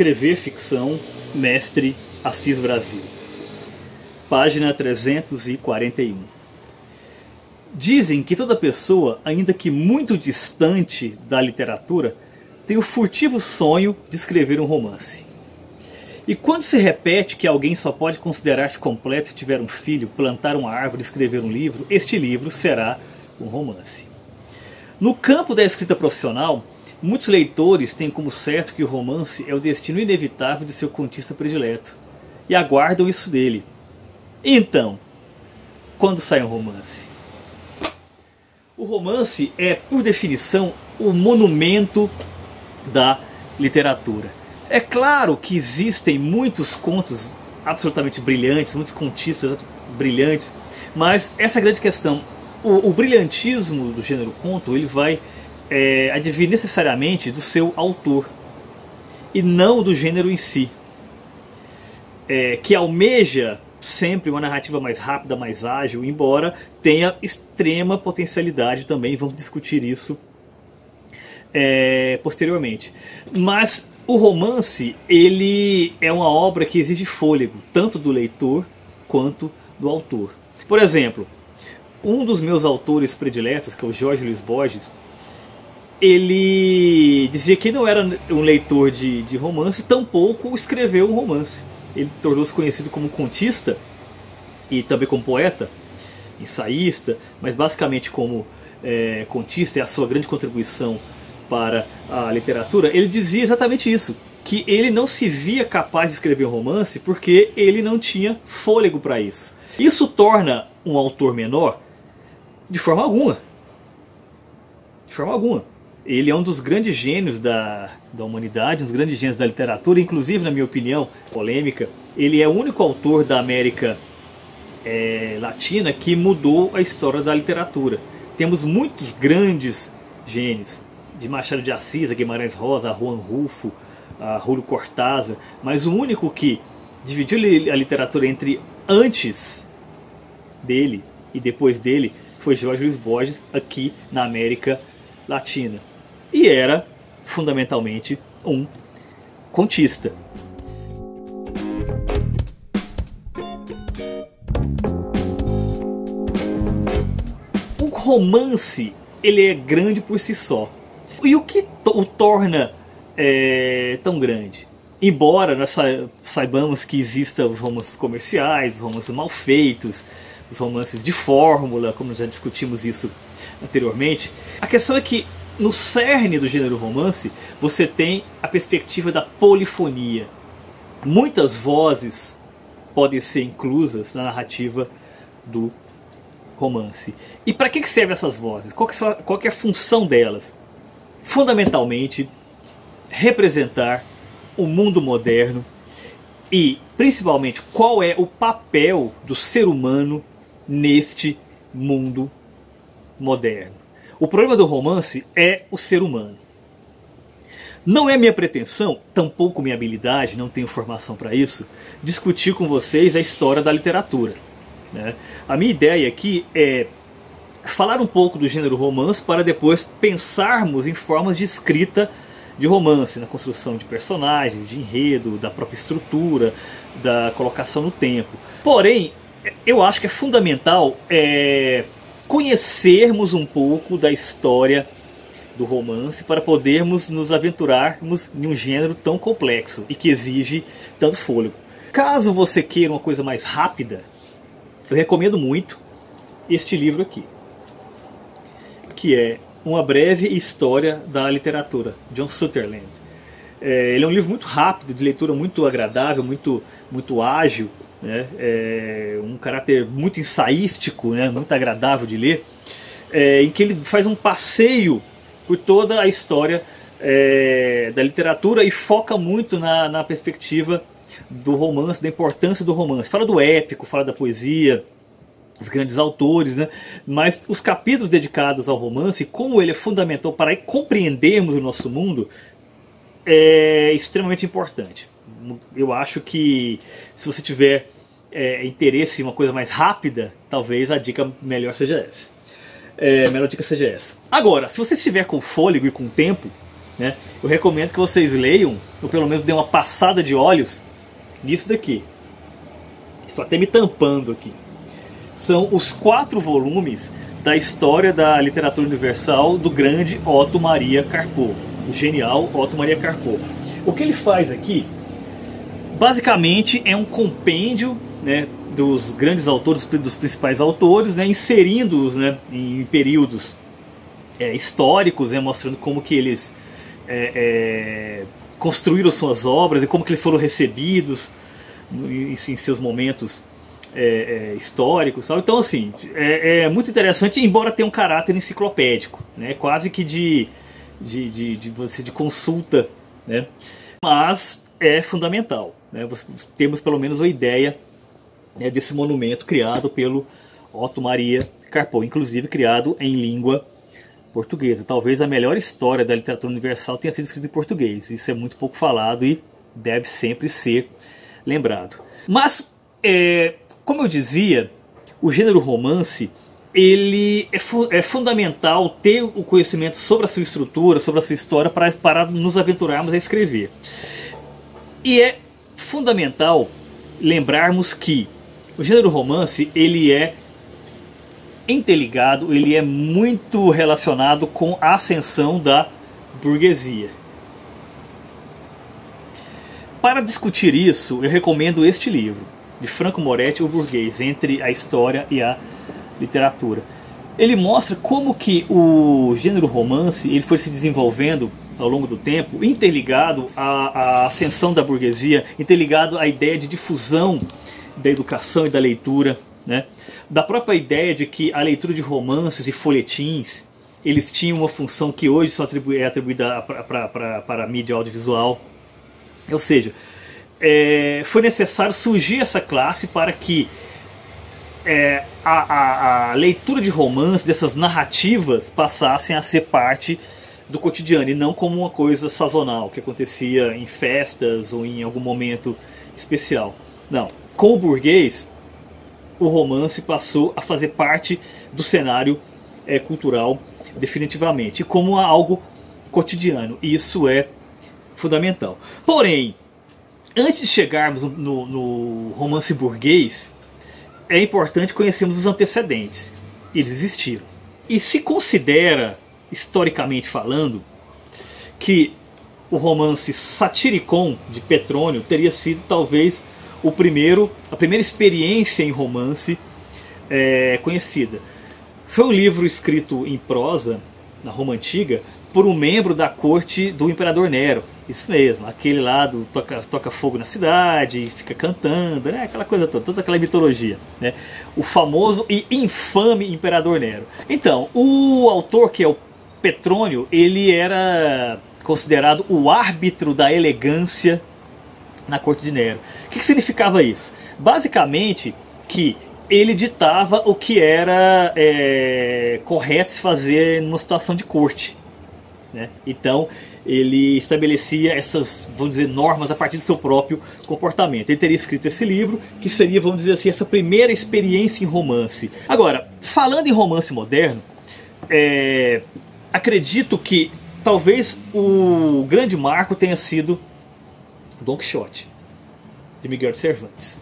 Escrever ficção, mestre Assis Brasil. Página 341. Dizem que toda pessoa, ainda que muito distante da literatura, tem o furtivo sonho de escrever um romance. E quando se repete que alguém só pode considerar-se completo se tiver um filho, plantar uma árvore e escrever um livro, este livro será um romance. No campo da escrita profissional, muitos leitores têm como certo que o romance é o destino inevitável de seu contista predileto, e aguardam isso dele. E então, quando sai um romance? O romance é, por definição, o monumento da literatura. É claro que existem muitos contos absolutamente brilhantes, muitos contistas brilhantes, mas essa é a grande questão. O brilhantismo do gênero conto, ele vai advir necessariamente do seu autor, e não do gênero em si, que almeja sempre uma narrativa mais rápida, mais ágil, embora tenha extrema potencialidade também, vamos discutir isso posteriormente. Mas o romance, ele é uma obra que exige fôlego, tanto do leitor quanto do autor. Por exemplo, um dos meus autores prediletos, que é o Jorge Luiz Borges, ele dizia que não era um leitor de romance, tampouco escreveu um romance. Ele tornou-se conhecido como contista e também como poeta, ensaísta, mas basicamente como contista, é a sua grande contribuição para a literatura. Ele dizia exatamente isso, que ele não se via capaz de escrever um romance porque ele não tinha fôlego para isso. Isso torna um autor menor? De forma alguma. De forma alguma. Ele é um dos grandes gênios da humanidade, um dos grandes gênios da literatura, inclusive, na minha opinião, polêmica, ele é o único autor da América Latina que mudou a história da literatura. Temos muitos grandes gênios, de Machado de Assis, a Guimarães Rosa, a Juan Rulfo, a Julio Cortázar, mas o único que dividiu a literatura entre antes dele e depois dele foi Jorge Luiz Borges, aqui na América Latina. E era, fundamentalmente, um contista. O romance, ele é grande por si só. E o que o torna tão grande? Embora nós saibamos que existam os romances comerciais, os romances mal feitos, os romances de fórmula, como já discutimos isso anteriormente, a questão é que no cerne do gênero romance você tem a perspectiva da polifonia. Muitas vozes podem ser inclusas na narrativa do romance. E para que servem essas vozes? Qual que é a função delas? Fundamentalmente, representar o mundo moderno e, principalmente, qual é o papel do ser humano neste mundo moderno. O problema do romance é o ser humano. Não é minha pretensão, tampouco minha habilidade, não tenho formação para isso, discutir com vocês a história da literatura, né? A minha ideia aqui é falar um pouco do gênero romance para depois pensarmos em formas de escrita de romance, na construção de personagens, de enredo, da própria estrutura, da colocação no tempo. Porém, eu acho que é fundamental conhecermos um pouco da história do romance para podermos nos aventurarmos em um gênero tão complexo e que exige tanto fôlego. Caso você queira uma coisa mais rápida, eu recomendo muito este livro aqui, que é Uma Breve História da Literatura, John Sutherland. Ele é um livro muito rápido, de leitura muito agradável, muito ágil, né? Um caráter muito ensaístico, né? Muito agradável de ler, em que ele faz um passeio por toda a história da literatura e foca muito na perspectiva do romance, da importância do romance. Fala do épico, fala da poesia, os grandes autores, né? Mas os capítulos dedicados ao romance, como ele é fundamental para compreendermos o nosso mundo, é extremamente importante. Eu acho que se você tiver interesse em uma coisa mais rápida, talvez a dica melhor seja essa. Melhor dica seja essa. Agora, se você estiver com fôlego e com tempo, né? Eu recomendo que vocês leiam, ou pelo menos dêem uma passada de olhos nisso daqui. Estou até me tampando aqui. São os 4 volumes da história da literatura universal do grande Otto Maria Karpov, o genial Otto Maria Karpov. O que ele faz aqui, basicamente, é um compêndio, né, dos grandes autores, dos principais autores, né, inserindo-os, né, em períodos históricos, né, mostrando como que eles construíram suas obras e como que eles foram recebidos em seus momentos históricos, sabe? Então, assim, é muito interessante, embora tenha um caráter enciclopédico, né? Quase que de consulta, né? Mas é fundamental, né? Temos pelo menos uma ideia, né, desse monumento criado pelo Otto Maria Karpov, inclusive criado em língua portuguesa. Talvez a melhor história da literatura universal tenha sido escrita em português. Isso é muito pouco falado e deve sempre ser lembrado. Mas, como eu dizia, o gênero romance, ele é fundamental ter o conhecimento sobre a sua estrutura, sobre a sua história, para nos aventurarmos a escrever. E é fundamental lembrarmos que o gênero romance, ele é interligado, ele é muito relacionado com a ascensão da burguesia. Para discutir isso, eu recomendo este livro, de Franco Moretti, O Burguês, Entre a História e a Literatura. Ele mostra como que o gênero romance ele foi se desenvolvendo ao longo do tempo, interligado à ascensão da burguesia, interligado à ideia de difusão da educação e da leitura, né? Da própria ideia de que a leitura de romances e folhetins, eles tinham uma função que hoje é atribuída para a mídia audiovisual. Ou seja, foi necessário surgir essa classe para que a leitura de romances, dessas narrativas, passassem a ser parte do cotidiano e não como uma coisa sazonal, que acontecia em festas ou em algum momento especial. Não, com o burguês, o romance passou a fazer parte do cenário cultural definitivamente, como algo cotidiano. E isso é fundamental. Porém, antes de chegarmos no romance burguês, é importante conhecermos os antecedentes. Eles existiram. E se considera, historicamente falando, que o romance Satyricon de Petrônio teria sido talvez a primeira experiência em romance conhecida. Foi um livro escrito em prosa, na Roma Antiga, por um membro da corte do imperador Nero. Isso mesmo, aquele lá do toca fogo na cidade, fica cantando, né? Aquela coisa toda aquela mitologia, né? O famoso e infame imperador Nero. Então, o autor, que é o Petrônio, ele era considerado o árbitro da elegância na corte de Nero. O que significava isso? Basicamente que ele ditava o que era correto se fazer numa situação de corte, né? Então ele estabelecia essas, vamos dizer, normas a partir do seu próprio comportamento. Ele teria escrito esse livro, que seria, vamos dizer assim, essa primeira experiência em romance. Agora, falando em romance moderno, acredito que talvez o grande marco tenha sido Don Quixote, de Miguel de Cervantes.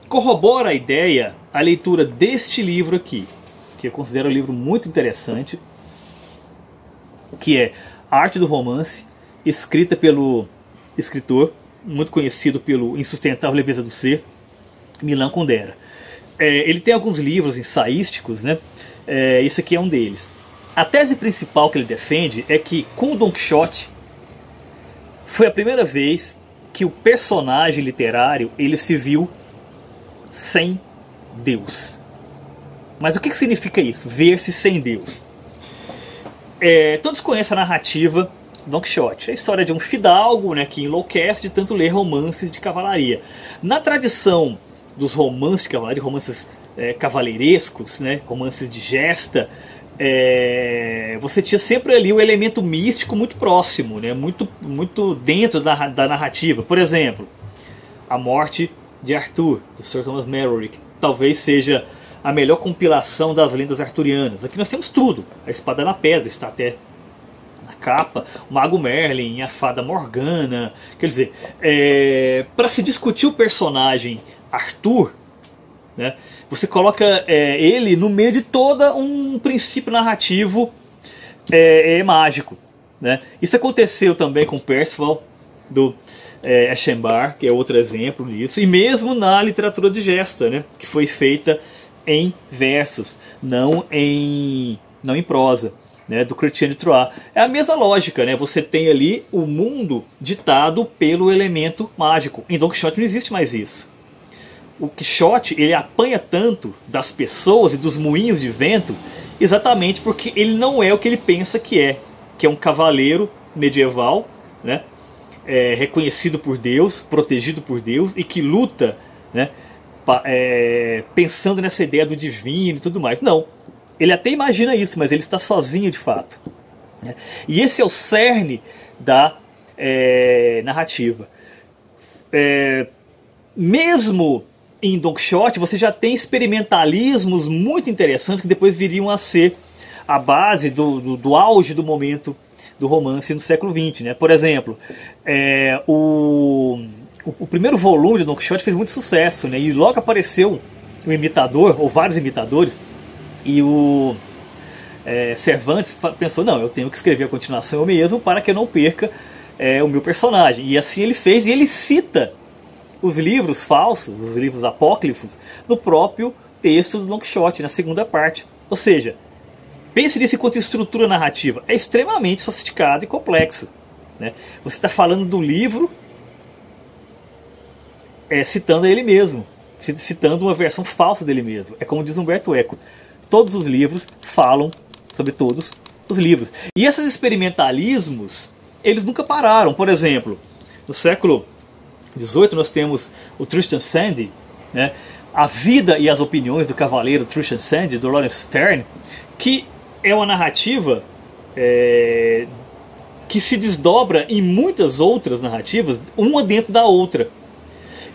Corrobora a ideia a leitura deste livro aqui, que eu considero um livro muito interessante, que é A Arte do Romance, escrita pelo escritor muito conhecido pelo Insustentável Leveza do Ser, Milan Kundera. Ele tem alguns livros ensaísticos, né? Esse aqui é um deles. A tese principal que ele defende é que com o Don Quixote foi a primeira vez que o personagem literário ele se viu sem Deus. Mas o que significa isso? Ver-se sem Deus. Todos conhecem a narrativa Don Quixote. É a história de um fidalgo, né, que enlouquece de tanto ler romances de cavalaria. Na tradição dos romances de cavalaria, romances cavaleirescos, né, romances de gesta, você tinha sempre ali o elemento místico muito próximo, né, muito dentro da narrativa. Por exemplo, a morte de Arthur, do Sir Thomas Malory, que talvez seja a melhor compilação das lendas arturianas. Aqui nós temos tudo. A Espada na Pedra está até na capa, o Mago Merlin, a Fada Morgana. Quer dizer, para se discutir o personagem Arthur, né, você coloca ele no meio de todo um princípio narrativo mágico, né? Isso aconteceu também com Percival, do Eshembar, que é outro exemplo disso, e mesmo na literatura de gesta, né, que foi feita em versos, não em prosa, né, do Chrétien de Troyes. É a mesma lógica, né? Você tem ali o mundo ditado pelo elemento mágico. Em Don Quixote não existe mais isso. O Quixote, ele apanha tanto das pessoas e dos moinhos de vento exatamente porque ele não é o que ele pensa que é um cavaleiro medieval, né, reconhecido por Deus, protegido por Deus, e que luta, né, pensando nessa ideia do divino e tudo mais. Não, ele até imagina isso, mas ele está sozinho de fato. E esse é o cerne da narrativa. Mesmo em Don Quixote você já tem experimentalismos muito interessantes que depois viriam a ser a base do auge do momento do romance no século XX, né? Por exemplo, o primeiro volume de Don Quixote fez muito sucesso, né? E logo apareceu um imitador, ou vários imitadores, e o Cervantes pensou, não, eu tenho que escrever a continuação eu mesmo para que eu não perca o meu personagem. E assim ele fez, e ele cita os livros falsos, os livros apócrifos, no próprio texto do Don Quixote, na segunda parte. Ou seja, pense nisso enquanto estrutura narrativa. É extremamente sofisticado e complexo, né? Você está falando do livro citando ele mesmo, citando uma versão falsa dele mesmo. É como diz Humberto Eco, todos os livros falam sobre todos os livros. E esses experimentalismos, eles nunca pararam. Por exemplo, no século XVIII nós temos o Tristram Shandy, né? A Vida e as Opiniões do Cavaleiro Tristram Shandy, do Lawrence Sterne, que é uma narrativa que se desdobra em muitas outras narrativas, uma dentro da outra.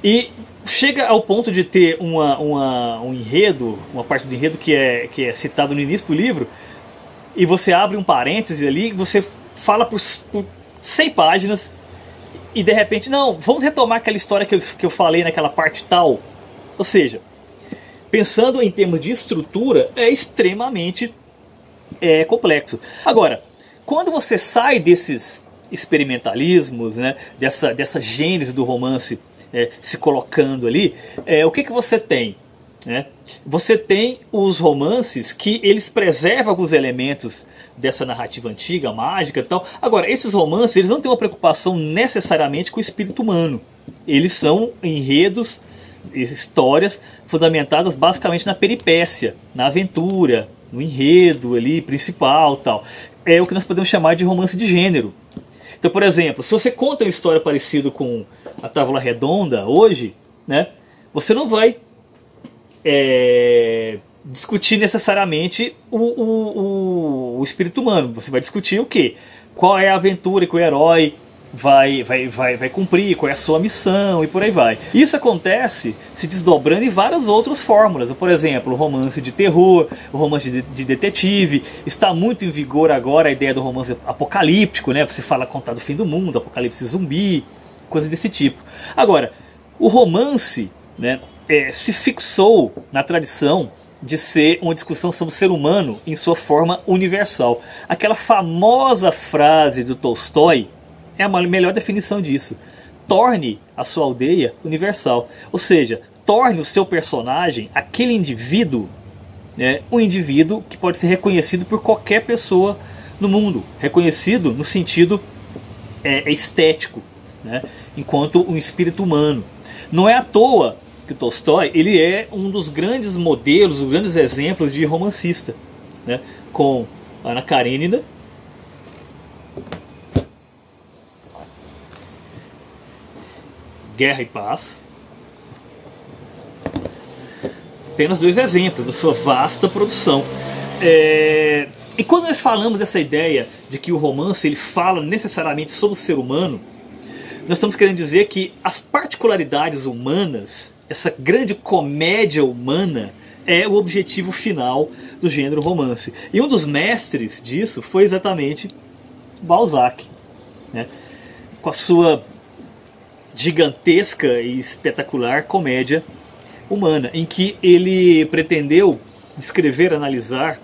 E chega ao ponto de ter um enredo, uma parte do enredo que é citado no início do livro, e você abre um parêntese ali, você fala por 100 páginas, e de repente, não, vamos retomar aquela história que eu falei naquela parte tal. Ou seja, pensando em termos de estrutura, é extremamente complexo. Agora, quando você sai desses experimentalismos, né, dessa gênese do romance se colocando ali, o que você tem? Né? Você tem os romances que eles preservam alguns elementos dessa narrativa antiga, mágica e tal. Agora, esses romances eles não têm uma preocupação necessariamente com o espírito humano. Eles são enredos, histórias fundamentadas basicamente na peripécia, na aventura, no enredo ali principal, tal. É o que nós podemos chamar de romance de gênero. Então, por exemplo, se você conta uma história parecida com a Távola Redonda hoje, né, você não vai discutir necessariamente o espírito humano. Você vai discutir o quê? Qual é a aventura que o herói vai cumprir, qual é a sua missão e por aí vai. Isso acontece se desdobrando em várias outras fórmulas. Por exemplo, o romance de terror, o romance de detetive. Está muito em vigor agora a ideia do romance apocalíptico, né? Você fala contar do fim do mundo, apocalipse zumbi, coisa desse tipo. Agora, o romance, né, se fixou na tradição de ser uma discussão sobre o ser humano em sua forma universal. Aquela famosa frase do Tolstói é a melhor definição disso. Torne a sua aldeia universal. Ou seja, torne o seu personagem, aquele indivíduo, né, um indivíduo que pode ser reconhecido por qualquer pessoa no mundo. Reconhecido no sentido estético, né, enquanto um espírito humano. Não é à toa que o Tolstói ele é um dos grandes modelos, os grandes exemplos de romancista, né, com Ana Karenina, Guerra e Paz. Apenas 2 exemplos da sua vasta produção. E quando nós falamos dessa ideia de que o romance ele fala necessariamente sobre o ser humano, nós estamos querendo dizer que as particularidades humanas, essa grande comédia humana é o objetivo final do gênero romance. E um dos mestres disso foi exatamente Balzac, né? Com a sua gigantesca e espetacular comédia humana, em que ele pretendeu descrever, analisar,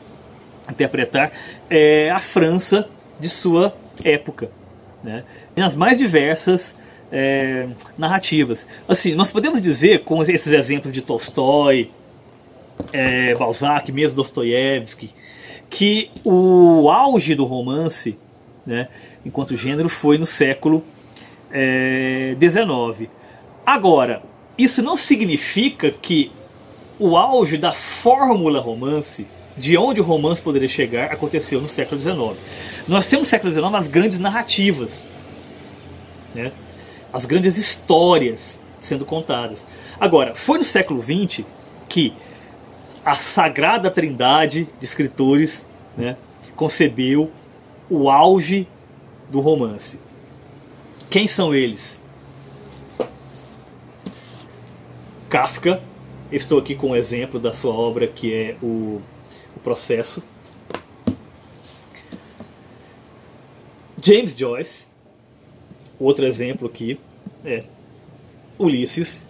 interpretar a França de sua época, né? Nas mais diversas narrativas. Assim, nós podemos dizer, com esses exemplos de Tolstói, Balzac, mesmo Dostoiévski, que o auge do romance, né, enquanto gênero, foi no século XIX. Agora, isso não significa que o auge da fórmula romance, de onde o romance poderia chegar, aconteceu no século XIX. Nós temos no século XIX as grandes narrativas, né, as grandes histórias sendo contadas. Agora, foi no século XX que a sagrada trindade de escritores, né, concebeu o auge do romance. Quem são eles? Kafka. Estou aqui com um exemplo da sua obra, que é o Processo. James Joyce. Outro exemplo aqui é Ulisses.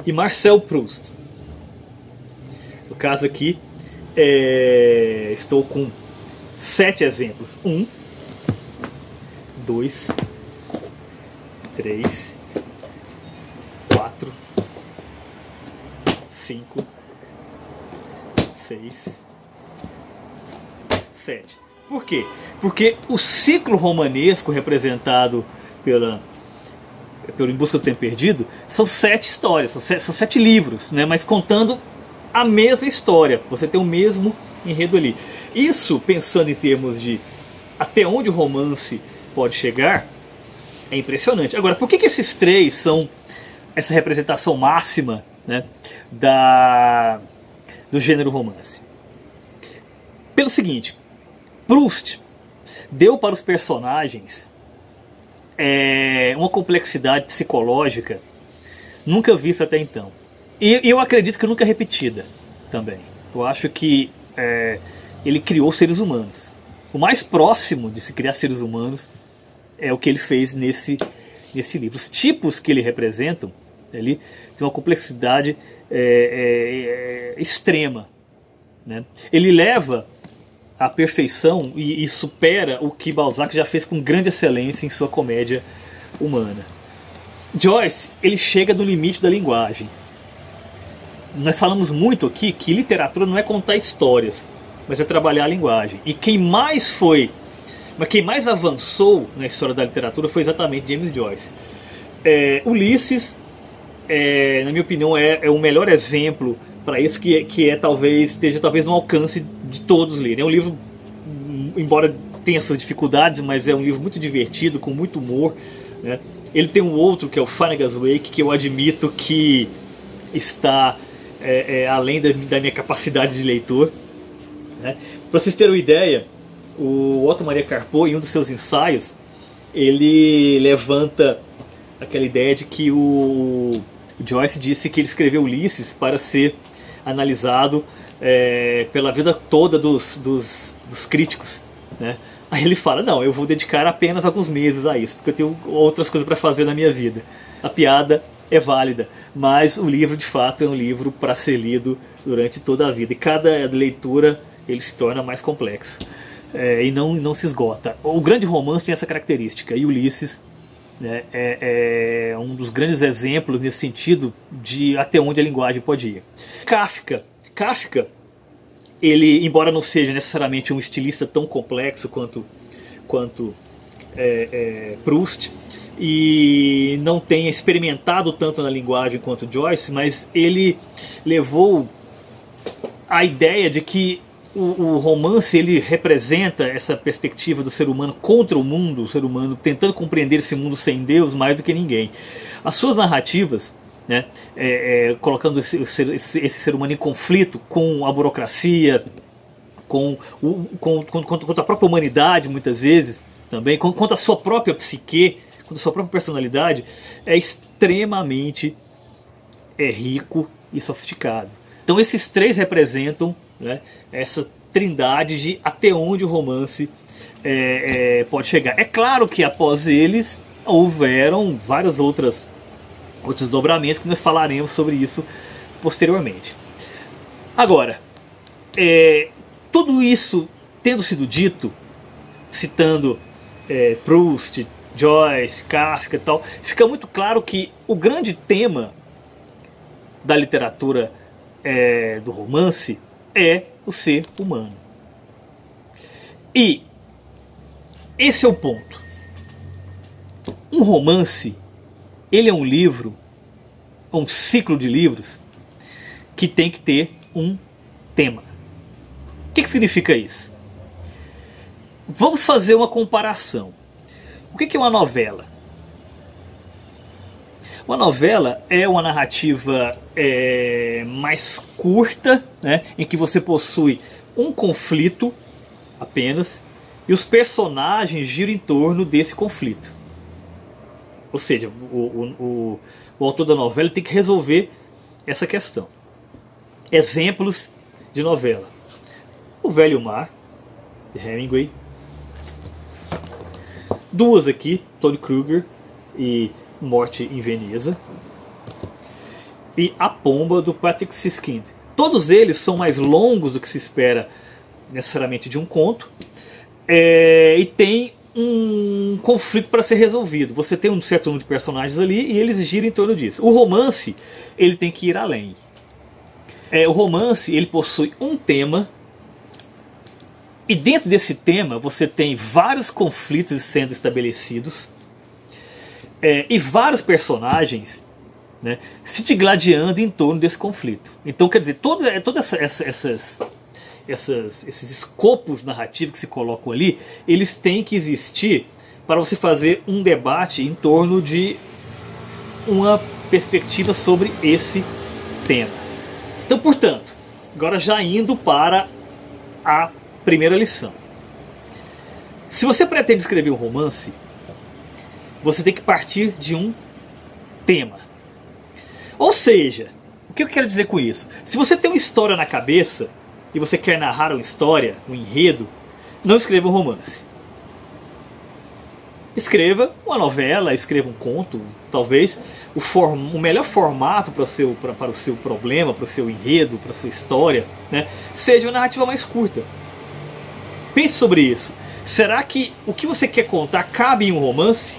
E Marcel Proust. No caso aqui, estou com 7 exemplos. 1, 2, 3, 4, 5, 6, 7. Por quê? Porque o ciclo romanesco representado pelo Em Busca do Tempo Perdido são 7 histórias, são 7 livros, né? Mas contando a mesma história. Você tem o mesmo enredo ali. Isso, pensando em termos de até onde o romance pode chegar, é impressionante. Agora, por que esses 3 são essa representação máxima, né, do gênero romance? Pelo seguinte, Proust deu para os personagens uma complexidade psicológica nunca vista até então. E eu acredito que nunca repetida também. Eu acho que ele criou seres humanos. O mais próximo de se criar seres humanos é o que ele fez nesse livro. Os tipos que ele representa, ele tem uma complexidade extrema, né? Ele leva à perfeição e supera o que Balzac já fez com grande excelência em sua comédia humana. Joyce, ele chega no limite da linguagem. Nós falamos muito aqui que literatura não é contar histórias, mas é trabalhar a linguagem. E quem mais avançou na história da literatura foi exatamente James Joyce. Ulisses, na minha opinião, é o melhor exemplo para isso, que esteja talvez no alcance de todos lerem. É um livro, embora tenha suas dificuldades, mas é um livro muito divertido, com muito humor, né? Ele tem um outro, que é o Finnegan's Wake, que eu admito que está além da minha capacidade de leitor, né? Para vocês terem uma ideia, o Otto Maria Carpo, em um dos seus ensaios, ele levanta aquela ideia de que o Joyce disse que ele escreveu Ulisses para ser analisado pela vida toda dos críticos, né? Aí ele fala, não, eu vou dedicar apenas alguns meses a isso, porque eu tenho outras coisas para fazer na minha vida. A piada é válida, mas o livro de fato é um livro para ser lido durante toda a vida, e cada leitura ele se torna mais complexo, e não se esgota. O grande romance tem essa característica, e Ulisses, né, é um dos grandes exemplos nesse sentido de até onde a linguagem pode ir. Kafka, ele, embora não seja necessariamente um estilista tão complexo quanto Proust, e não tenha experimentado tanto na linguagem quanto Joyce, mas ele levou a ideia de que o romance, ele representa essa perspectiva do ser humano contra o mundo, o ser humano tentando compreender esse mundo sem Deus mais do que ninguém. As suas narrativas, né, colocando esse ser humano em conflito com a burocracia, com a própria humanidade, muitas vezes, também, contra a sua própria psique, contra a sua própria personalidade, é extremamente rico e sofisticado. Então esses três representam, né, essa trindade de até onde o romance pode chegar. É claro que após eles houveram vários outros desdobramentos que nós falaremos sobre isso posteriormente. Agora, tudo isso tendo sido dito, citando Proust, Joyce, Kafka e tal, fica muito claro que o grande tema da literatura do romance é o ser humano. E esse é o ponto. Um romance, ele é um livro, um ciclo de livros, que tem que ter um tema. O que significa isso? Vamos fazer uma comparação. O que é uma novela? Uma novela é uma narrativa mais curta, né, em que você possui um conflito apenas e os personagens giram em torno desse conflito. Ou seja, o autor da novela tem que resolver essa questão. Exemplos de novela: O Velho Mar, de Hemingway. Duas aqui, Tony Kruger e Morte em Veneza. E A Pomba, do Patrick Süskind. Todos eles são mais longos do que se espera necessariamente de um conto. E tem um conflito para ser resolvido. Você tem um certo número de personagens ali e eles giram em torno disso. O romance, ele tem que ir além. O romance, ele possui um tema, e dentro desse tema você tem vários conflitos sendo estabelecidos, e vários personagens, né, se digladiando em torno desse conflito. Então, quer dizer, todos esses escopos narrativos que se colocam ali, eles têm que existir para você fazer um debate em torno de uma perspectiva sobre esse tema. Então, portanto, agora já indo para a primeira lição. Se você pretende escrever um romance, você tem que partir de um tema. Ou seja, o que eu quero dizer com isso? Se você tem uma história na cabeça e você quer narrar uma história, um enredo, não escreva um romance. Escreva uma novela, escreva um conto, talvez o melhor formato para o seu problema, para o seu enredo, para a sua história, né, seja uma narrativa mais curta. Pense sobre isso. Será que o que você quer contar cabe em um romance?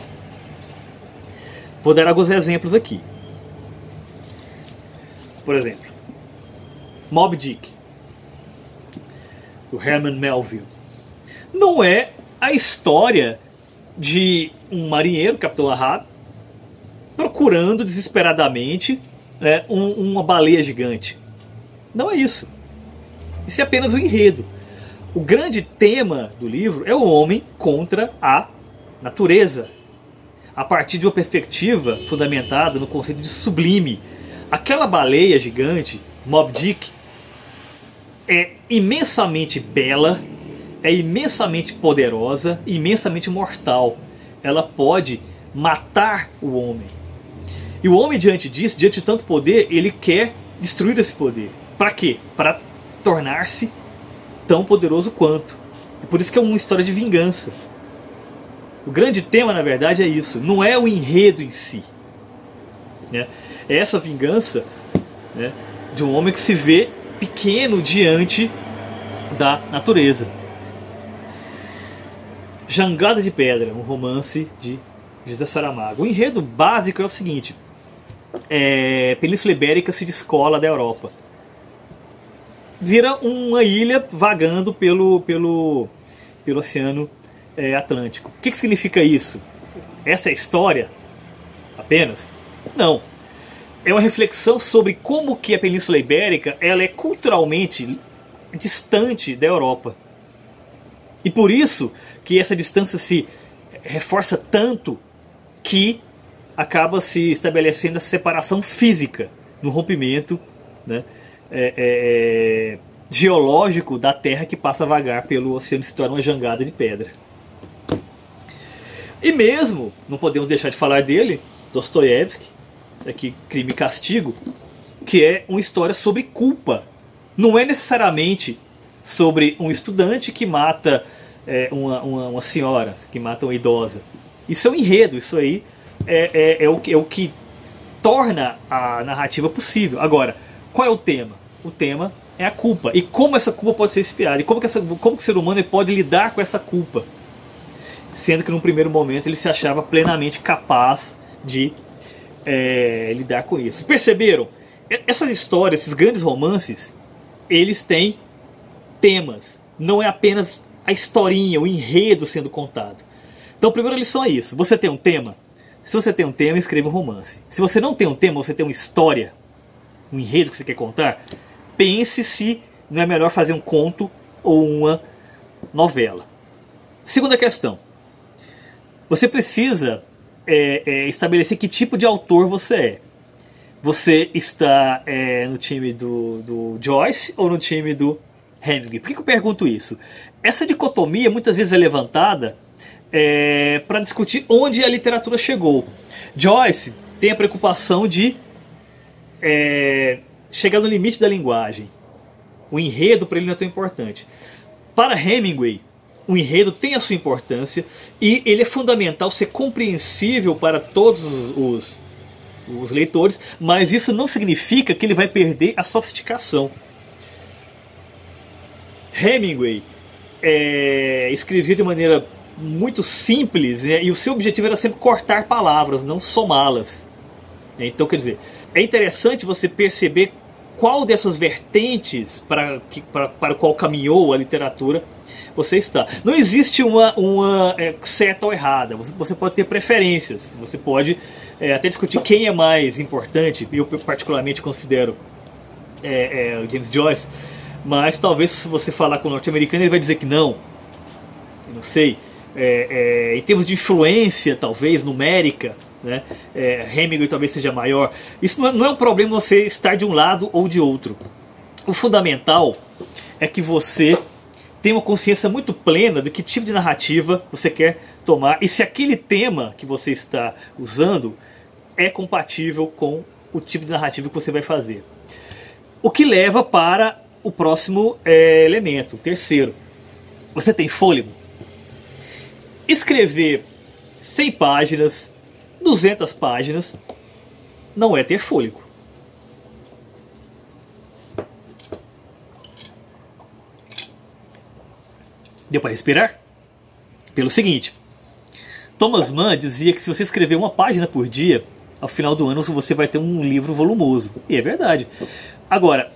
Vou dar alguns exemplos aqui. Por exemplo, Moby Dick, do Herman Melville. Não é a história de um marinheiro, Capitão Ahab, procurando desesperadamente, né, uma baleia gigante. Não é isso. Isso é apenas um enredo. O grande tema do livro é o homem contra a natureza, a partir de uma perspectiva fundamentada no conceito de sublime. Aquela baleia gigante, Moby Dick, é imensamente bela, é imensamente poderosa, imensamente mortal. Ela pode matar o homem. E o homem, diante disso, diante de tanto poder, ele quer destruir esse poder. Para quê? Para tornar-se tão poderoso quanto. E por isso que é uma história de vingança. O grande tema, na verdade, é isso. Não é o enredo em si, né? É essa vingança, né, de um homem que se vê pequeno diante da natureza. Jangada de Pedra, um romance de José Saramago. O enredo básico é o seguinte: Península Ibérica se descola da Europa. Vira uma ilha vagando pelo Oceano Atlântico. O que significa isso? Essa é a história apenas? Não. É uma reflexão sobre como que a Península Ibérica ela é culturalmente distante da Europa. E por isso que essa distância se reforça tanto que acaba se estabelecendo essa separação física no rompimento, né, geológico da Terra que passa a vagar pelo oceano e se torna uma jangada de pedra. E mesmo, não podemos deixar de falar dele, Dostoiévski, aqui Crime e Castigo, que é uma história sobre culpa. Não é necessariamente sobre um estudante que mata uma senhora, que mata uma idosa. Isso é um enredo, isso aí é o que torna a narrativa possível. Agora, qual é o tema? O tema é a culpa. E como essa culpa pode ser espiada. E como que o ser humano pode lidar com essa culpa. Sendo que num primeiro momento ele se achava plenamente capaz de lidar com isso. Perceberam? Essas histórias, esses grandes romances, eles têm temas. Não é apenas a historinha, o enredo sendo contado. Então a primeira lição é isso. Você tem um tema? Se você tem um tema, escreva um romance. Se você não tem um tema, você tem uma história, um enredo que você quer contar, pense se não é melhor fazer um conto ou uma novela. Segunda questão. Você precisa estabelecer que tipo de autor você é. Você está no time do Joyce ou no time do Hemingway? Por que eu pergunto isso? Essa dicotomia muitas vezes é levantada para discutir onde a literatura chegou. Joyce tem a preocupação de chegar no limite da linguagem. O enredo para ele não é tão importante. Para Hemingway, o enredo tem a sua importância e ele é fundamental ser compreensível para todos os leitores, mas isso não significa que ele vai perder a sofisticação. Hemingway escrevia de maneira muito simples, né? E o seu objetivo era sempre cortar palavras, não somá-las. Então, quer dizer, é interessante você perceber qual dessas vertentes para o qual caminhou a literatura você está. Não existe uma certa ou errada. Você pode ter preferências. Você pode até discutir quem é mais importante. Eu particularmente considero o James Joyce. Mas talvez se você falar com o norte-americano ele vai dizer que não. Eu não sei. Em termos de influência, talvez, numérica, né? Hemingway talvez seja maior. Isso não é um problema você estar de um lado ou de outro. O fundamental é que você tenha uma consciência muito plena do que tipo de narrativa você quer tomar e se aquele tema que você está usando é compatível com o tipo de narrativa que você vai fazer. O que leva para o próximo elemento, o terceiro. Você tem fôlego? Escrever 100 páginas, 200 páginas, não é ter fôlego. Deu para respirar? Pelo seguinte, Thomas Mann dizia que se você escrever uma página por dia, ao final do ano você vai ter um livro volumoso. E é verdade. Agora,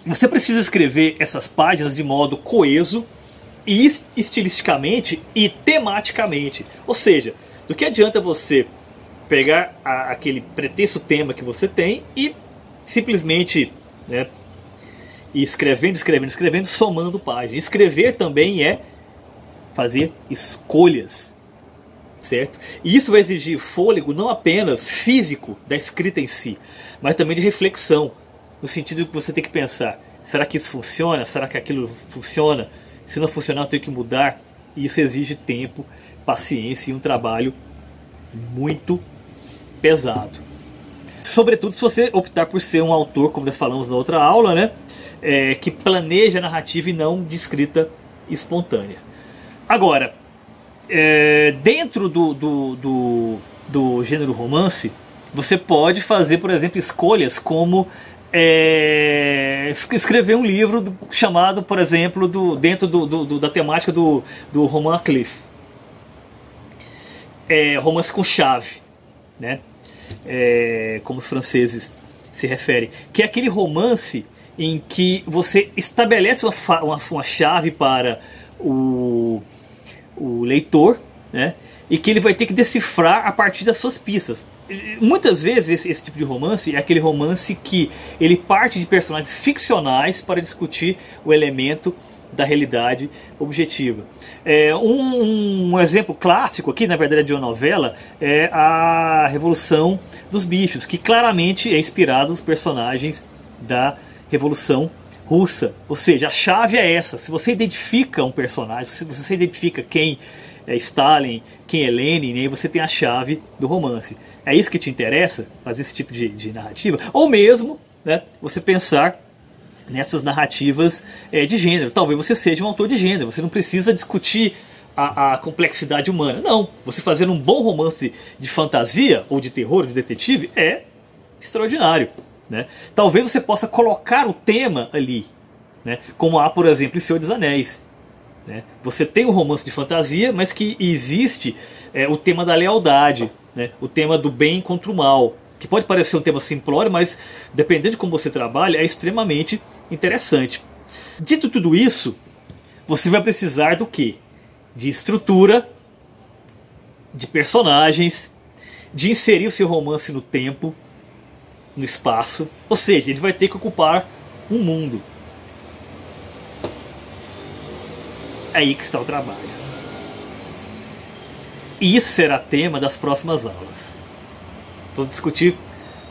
você precisa escrever essas páginas de modo coeso, e estilisticamente e tematicamente. Ou seja, do que adianta você pegar aquele pretexto tema que você tem e simplesmente ir escrevendo, somando páginas. Escrever também é fazer escolhas, certo? E isso vai exigir fôlego não apenas físico da escrita em si, mas também de reflexão, no sentido de que você tem que pensar, será que isso funciona? Será que aquilo funciona? Se não funcionar, eu tenho que mudar. E isso exige tempo, paciência e um trabalho muito pesado. Sobretudo se você optar por ser um autor, como nós falamos na outra aula, né? Que planeja a narrativa e não de escrita espontânea. Agora, dentro do gênero romance, você pode fazer, por exemplo, escolhas como escrever um livro chamado, por exemplo, dentro da temática do roman à Cliff. Romance com chave, né? Como os franceses se referem. Que é aquele romance em que você estabelece uma chave para o leitor, né? E que ele vai ter que decifrar a partir das suas pistas. Muitas vezes esse tipo de romance é aquele romance que ele parte de personagens ficcionais para discutir o elemento da realidade objetiva. Um exemplo clássico aqui, na verdade, de uma novela é a Revolução dos Bichos, que claramente é inspirado nos personagens da Revolução Russa. Ou seja, a chave é essa. Se você identifica um personagem, se você identifica quem é Stalin, quem é Lenin, aí você tem a chave do romance. É isso que te interessa? Fazer esse tipo de narrativa? Ou mesmo né, você pensar nessas narrativas de gênero. Talvez você seja um autor de gênero, você não precisa discutir a complexidade humana. Não, você fazendo um bom romance de fantasia, ou de terror, ou de detetive, é extraordinário, né? Talvez você possa colocar o tema ali, né, como há, por exemplo, em Senhor dos Anéis. Né? Você tem um romance de fantasia, mas que existe o tema da lealdade, né? O tema do bem contra o mal, que pode parecer um tema simplório, mas dependendo de como você trabalha, é extremamente interessante. Dito tudo isso, você vai precisar do quê? De estrutura, de personagens, de inserir o seu romance no tempo, no espaço. Ou seja, ele vai ter que ocupar um mundo. É aí que está o trabalho. E isso será tema das próximas aulas. Vamos discutir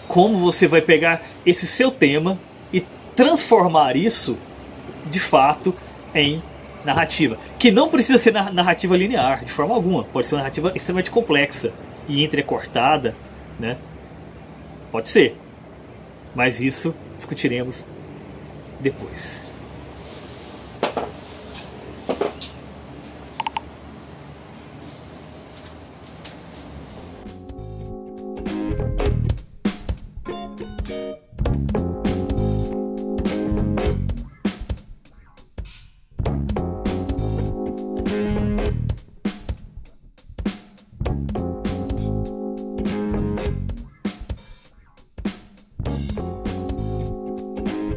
como você vai pegar esse seu tema e transformar isso, de fato, em narrativa. Que não precisa ser narrativa linear, de forma alguma. Pode ser uma narrativa extremamente complexa e entrecortada, né? Pode ser. Mas isso discutiremos depois.